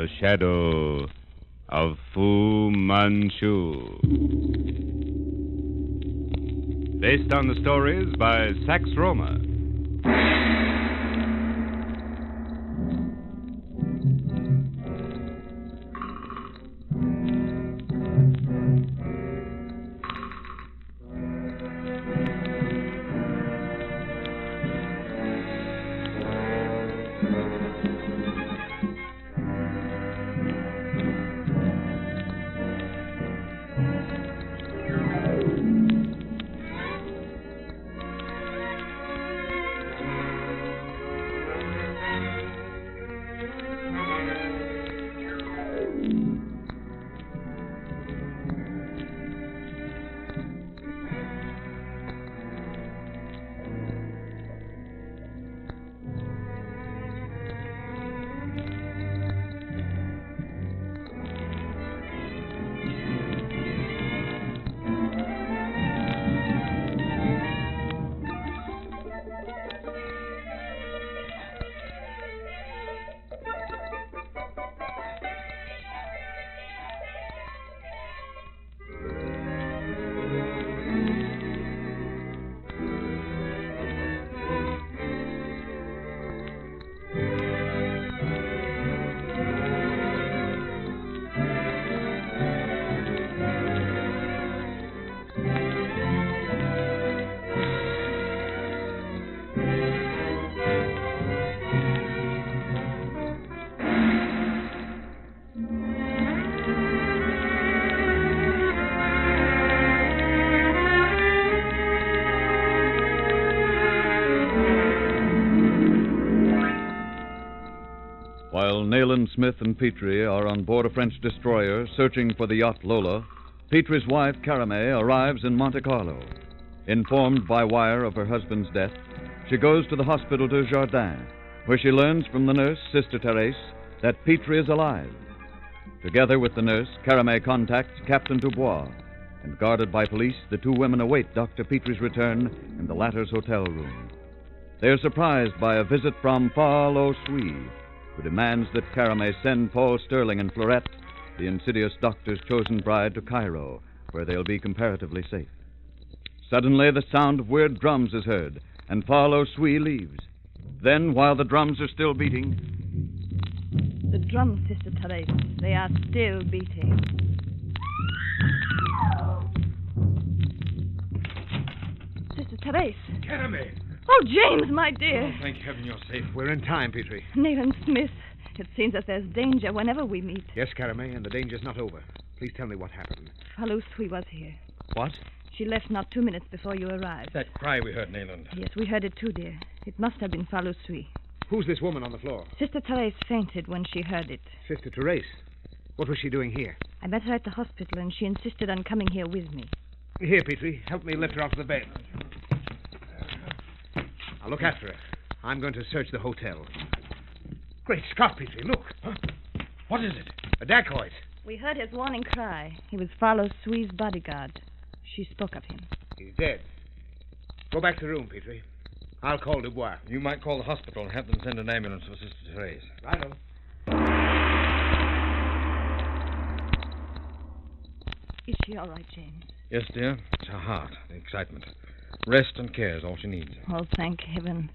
The Shadow of Fu Manchu. Based on the stories by Sax Rohmer. While Nayland Smith and Petrie are on board a French destroyer searching for the yacht Lola, Petrie's wife, Caramé, arrives in Monte Carlo. Informed by wire of her husband's death, she goes to the Hospital du Jardin, where she learns from the nurse, Sister Therese, that Petrie is alive. Together with the nurse, Caramé contacts Captain Dubois, and guarded by police, the two women await Dr. Petrie's return in the latter's hotel room. They are surprised by a visit from Fa Lo Sui, who demands that Caramé send Paul Sterling and Florette, the insidious doctor's chosen bride, to Cairo, where they'll be comparatively safe. Suddenly, the sound of weird drums is heard, and Fa Lo Sui leaves. Then, while the drums are still beating... The drums, Sister Therese. They are still beating. Sister Therese. Caramé! Oh, James, my dear. Oh, thank heaven you're safe. We're in time, Petrie. Nayland Smith. It seems that there's danger whenever we meet. Yes, Caramé, and the danger's not over. Please tell me what happened. Fa Lo Sui was here. What? She left not 2 minutes before you arrived. That cry we heard, Nayland. Yes, we heard it too, dear. It must have been Fa Lo Sui. Who's this woman on the floor? Sister Therese fainted when she heard it. Sister Therese. What was she doing here? I met her at the hospital, and she insisted on coming here with me. Here, Petrie. Help me lift her off the bed. I'll look after her. I'm going to search the hotel. Great Scott, Petrie, look. Huh? What is it? A dacoit. We heard his warning cry. He was Fa Lo Sui's bodyguard. She spoke of him. He's dead. Go back to the room, Petrie. I'll call Dubois. You might call the hospital and have them send an ambulance for Sister Therese. Righto. Is she all right, James? Yes, dear. It's her heart, the excitement. Rest and care is all she needs. Oh, thank heaven.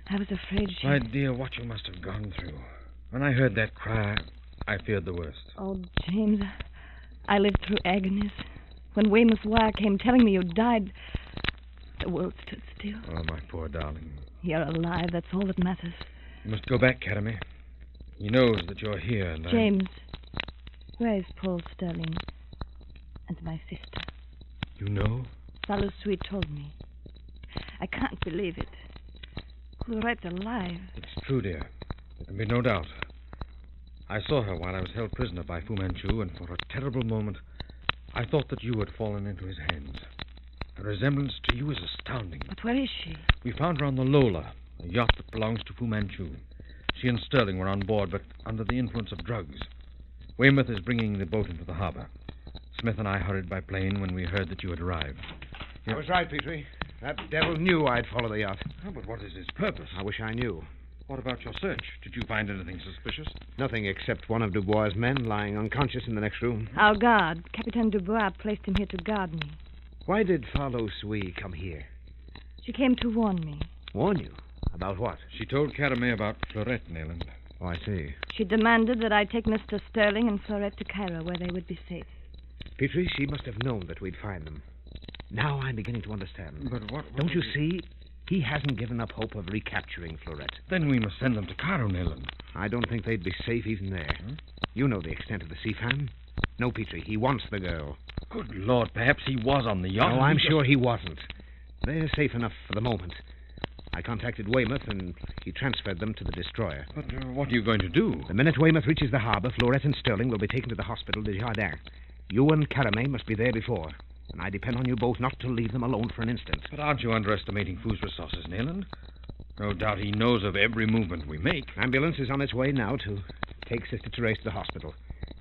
I was afraid she... My dear, what you must have gone through. When I heard that cry, I feared the worst. Oh, James, I lived through agonies. When Weymouth's wire came telling me you died, the world stood still. Oh, my poor darling. You're alive, that's all that matters. You must go back, Caramé. He knows that you're here, and James, where is Paul Sterling and my sister? You know? Fa Lo Sui told me. I can't believe it. Florette's alive. It's true, dear. There can be no doubt. I saw her while I was held prisoner by Fu Manchu, and for a terrible moment, I thought that you had fallen into his hands. Her resemblance to you is astounding. But where is she? We found her on the Lola, a yacht that belongs to Fu Manchu. She and Sterling were on board, but under the influence of drugs. Weymouth is bringing the boat into the harbor. Smith and I hurried by plane when we heard that you had arrived. I was right, Petrie. That devil knew I'd follow the yacht. Oh, but what is his purpose? I wish I knew. What about your search? Did you find anything suspicious? Nothing except one of Dubois' men lying unconscious in the next room. Our guard, Capitaine Dubois, placed him here to guard me. Why did Follow Sui come here? She came to warn me. Warn you? About what? She told Caramé about Florette, Nayland. Oh, I see. She demanded that I take Mr. Sterling and Florette to Cairo, where they would be safe. Petrie, she must have known that we'd find them. Now I'm beginning to understand. But what Don't you see? He hasn't given up hope of recapturing Florette. Then we must send them to Cairo, Nayland. I don't think they'd be safe even there. You know the extent of the sea fan. No, Petrie, he wants the girl. Good Lord, perhaps he was on the yacht. No, I'm sure he wasn't. They're safe enough for the moment. I contacted Weymouth, and he transferred them to the destroyer. But what are you going to do? The minute Weymouth reaches the harbor, Florette and Sterling will be taken to the hospital de Jardin. You and Caramé must be there before, and I depend on you both not to leave them alone for an instant. But aren't you underestimating Fu's resources, Nayland? No doubt he knows of every movement we make. Ambulance is on its way now to take Sister Therese to the hospital.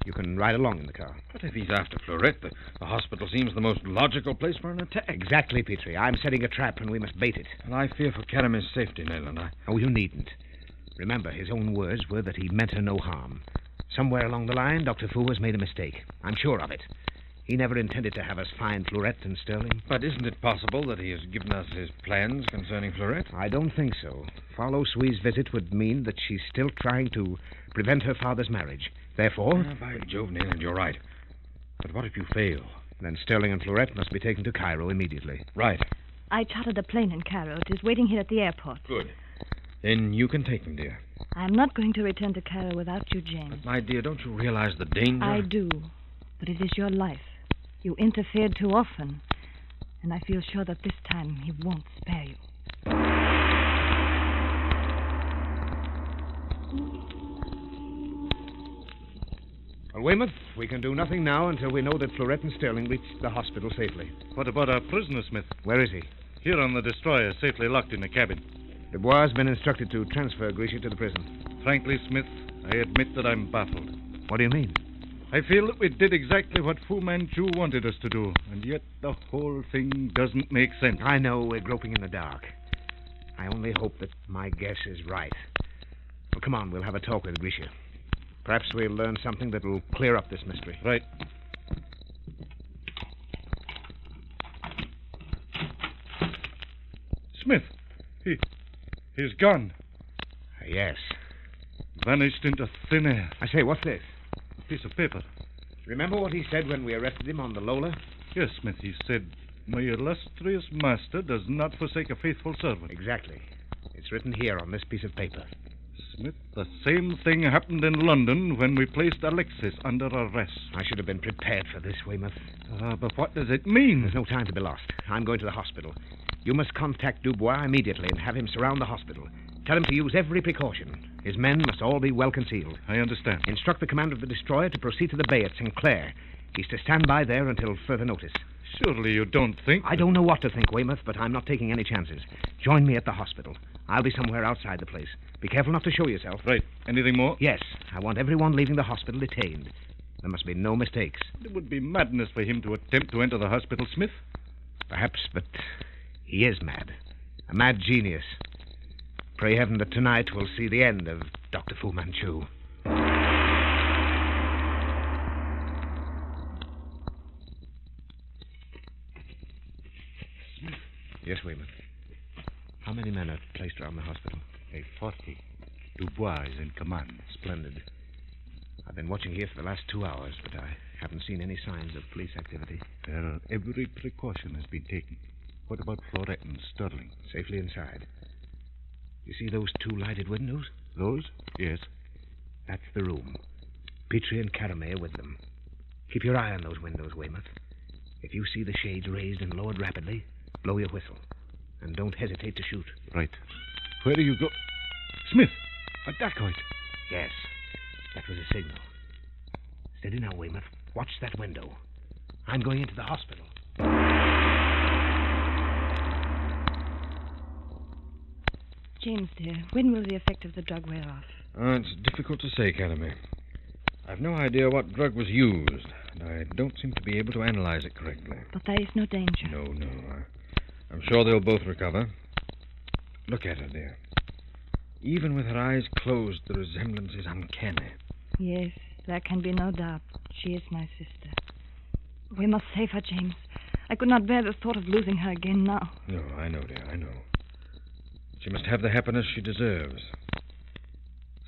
You can ride along in the car. But if he's after Florette, the hospital seems the most logical place for an attack. Exactly, Petrie. I'm setting a trap, and we must bait it. And I fear for Caramé's safety, Nayland. Oh, you needn't. Remember, his own words were that he meant her no harm. Somewhere along the line, Dr. Fu has made a mistake. I'm sure of it. He never intended to have us find Florette and Sterling. But isn't it possible that he has given us his plans concerning Florette? I don't think so. Follow Sui's visit would mean that she's still trying to prevent her father's marriage. Therefore... By Jove, Nayland, you're right. But what if you fail? Then Sterling and Florette must be taken to Cairo immediately. Right. I chartered a plane in Cairo. It is waiting here at the airport. Good. Then you can take them, dear. I am not going to return to Cairo without you, James. But, my dear, don't you realize the danger? I do. But it is your life. You interfered too often. And I feel sure that this time he won't spare you. Well, Weymouth, we can do nothing now until we know that Florette and Sterling reached the hospital safely. What about our prisoner, Smith? Where is he? Here on the destroyer, safely locked in a cabin. Dubois has been instructed to transfer Grisha to the prison. Frankly, Smith, I admit that I'm baffled. What do you mean? I feel that we did exactly what Fu Manchu wanted us to do, and yet the whole thing doesn't make sense. I know we're groping in the dark. I only hope that my guess is right. Well, come on, we'll have a talk with Grisha. Perhaps we'll learn something that'll clear up this mystery. Right. Smith, he's gone. Yes. Vanished into thin air. I say, what's this? A piece of paper. Remember what he said when we arrested him on the Lola? Yes, Smith, he said, "My illustrious master does not forsake a faithful servant." Exactly. It's written here on this piece of paper. Smith, the same thing happened in London when we placed Alexis under arrest. I should have been prepared for this, Weymouth. But what does it mean? There's no time to be lost. I'm going to the hospital. You must contact Dubois immediately and have him surround the hospital. Tell him to use every precaution. His men must all be well concealed. I understand. Instruct the commander of the destroyer to proceed to the bay at St. Clair. He's to stand by there until further notice. Surely you don't think... I don't know what to think, Weymouth, but I'm not taking any chances. Join me at the hospital. I'll be somewhere outside the place. Be careful not to show yourself. Right. Anything more? Yes. I want everyone leaving the hospital detained. There must be no mistakes. It would be madness for him to attempt to enter the hospital, Smith. Perhaps, but he is mad. A mad genius. Pray heaven that tonight we'll see the end of Dr. Fu Manchu. Smith. Yes, Weymouth. How many men are placed around the hospital? 40. Dubois is in command. Splendid. I've been watching here for the last 2 hours, but I haven't seen any signs of police activity. Every precaution has been taken. What about Florette and Sterling? Safely inside. You see those 2 lighted windows? Those? Yes. That's the room. Petrie and Caramé are with them. Keep your eye on those windows, Weymouth. If you see the shades raised and lowered rapidly, blow your whistle. And don't hesitate to shoot. Right. Where do you go? Smith! A dacoit! Yes. That was a signal. Steady now, Weymouth. Watch that window. I'm going into the hospital. James, dear, when will the effect of the drug wear off? It's difficult to say, Caramé. I've no idea what drug was used, and I don't seem to be able to analyze it correctly. But there is no danger. No. I'm sure they'll both recover. Look at her, dear. Even with her eyes closed, the resemblance is uncanny. Yes, there can be no doubt. She is my sister. We must save her, James. I could not bear the thought of losing her again now. No, I know, dear, I know. She must have the happiness she deserves.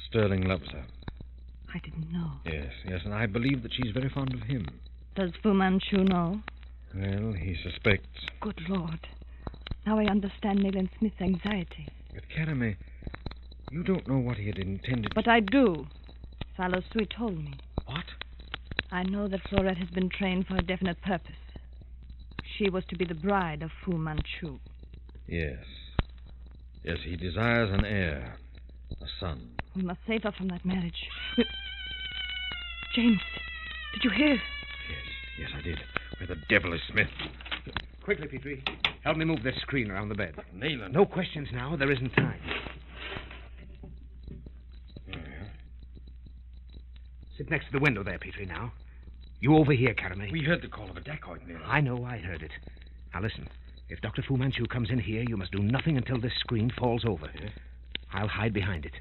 Sterling loves her. I didn't know. Yes, and I believe that she's very fond of him. Does Fu Manchu know? Well, he suspects. Good Lord. Now I understand Nayland Smith's anxiety. But, Caramay, you don't know what he had intended. But I do. Silas Sui told me. What? I know that Florette has been trained for a definite purpose. She was to be the bride of Fu Manchu. Yes. Yes, he desires an heir. A son. We must save her from that marriage. James, did you hear? Yes, I did. Where the devil is Smith? Quickly, Petrie. Help me move this screen around the bed. Nayland. No questions now. There isn't time. Sit next to the window there, Petrie, now. You over here, Caramay. We heard the call of a dacoit, Nayland. I know, I heard it. Now listen. If Dr. Fu Manchu comes in here, you must do nothing until this screen falls over. Yes? I'll hide behind it.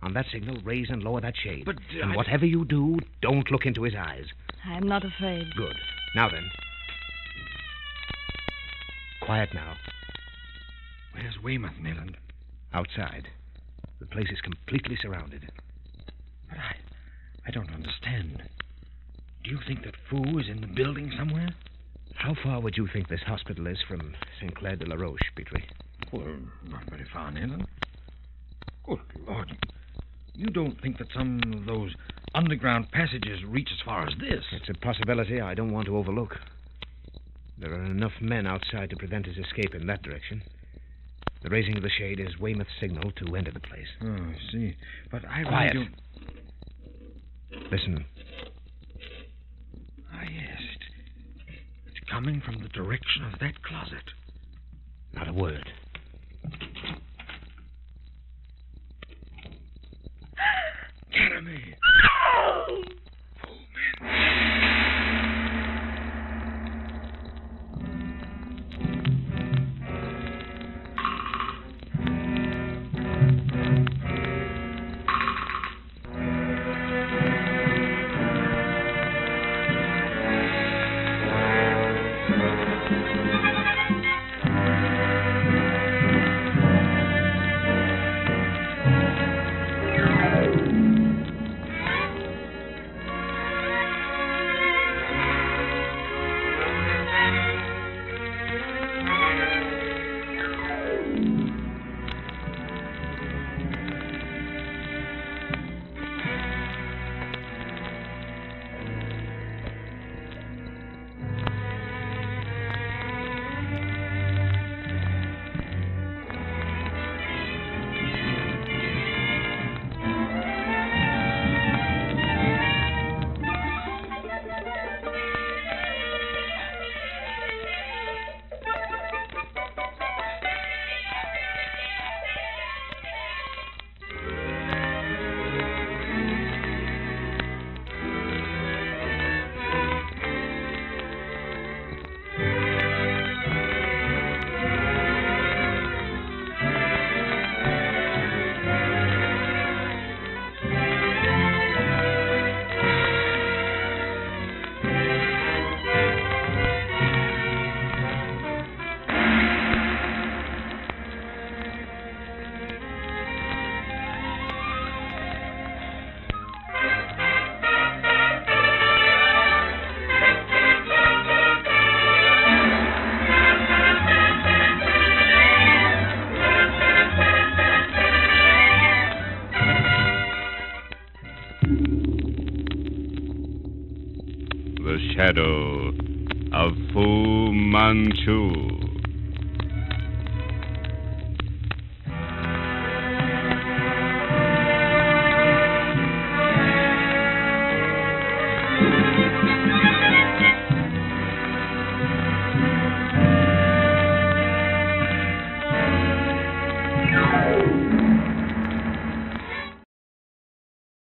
On that signal, raise and lower that shade. But, and whatever you do, don't look into his eyes. I'm not afraid. Good. Now then. Quiet now. Where's Weymouth, Nayland? Outside. The place is completely surrounded. But I don't understand. Do you think that Fu is in the building somewhere? How far would you think this hospital is from St. Clair de la Roche, Petrie? Well, not very far, Nayland. Good Lord. You don't think that some of those underground passages reach as far as this? It's a possibility I don't want to overlook. There are enough men outside to prevent his escape in that direction. The raising of the shade is Weymouth's signal to enter the place. Oh, I see. But I Quiet. really don't... Listen. Ah, yes. It's coming from the direction of that closet. Not a word. Caramay! The Shadow of Fu Manchu.